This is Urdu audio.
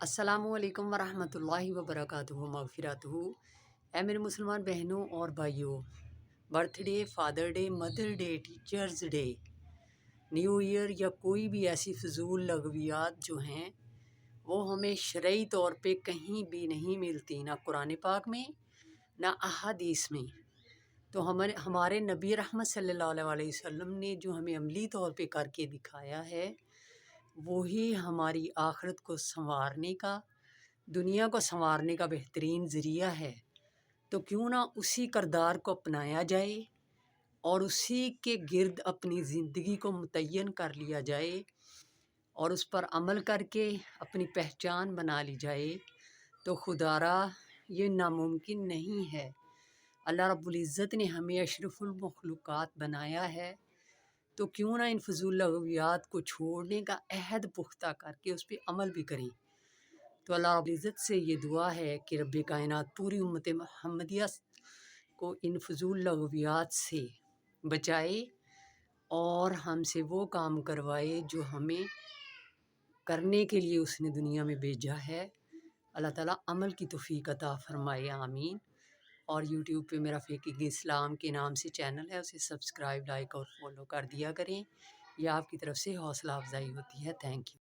السلام علیکم ورحمۃ اللہ وبرکاتہ مغفراتہ۔ اے میرے مسلمان بہنوں اور بھائیوں، birthday, father day, mother day, teachers day, new year یا کوئی بھی ایسی فضول لغویات جو ہیں وہ ہمیں شرعی طور پہ کہیں بھی نہیں ملتی، نہ قرآن پاک میں نہ احادیث میں۔ تو ہمارے نبی رحمت صلی اللہ علیہ وسلم نے جو ہمیں عملی طور پہ کر کے دکھایا ہے وہی ہماری آخرت کو سنوارنے کا، دنیا کو سنوارنے کا بہترین ذریعہ ہے۔ تو کیوں نہ اسی کردار کو اپنایا جائے اور اسی کے گرد اپنی زندگی کو متعین کر لیا جائے اور اس پر عمل کر کے اپنی پہچان بنا لی جائے، تو خدارا یہ ناممکن نہیں ہے۔ اللہ رب العزت نے ہمیں اشرف المخلوقات بنایا ہے، تو کیوں نہ ان فضول لغویات کو چھوڑنے کا عہد پختہ کر کے اس پہ عمل بھی کریں۔ تو اللہ رب العزت سے یہ دعا ہے کہ رب کائنات پوری امت محمدیہ کو ان فضول لغویات سے بچائے اور ہم سے وہ کام کروائے جو ہمیں کرنے کے لیے اس نے دنیا میں بھیجا ہے۔ اللہ تعالیٰ عمل کی توفیق عطا فرمائے، آمین۔ اور یوٹیوب پہ میرا فیکنگ اسلام کے نام سے چینل ہے، اسے سبسکرائب، لائک اور فالو کر دیا کریں، یہ آپ کی طرف سے حوصلہ افزائی ہوتی ہے۔ Thank you.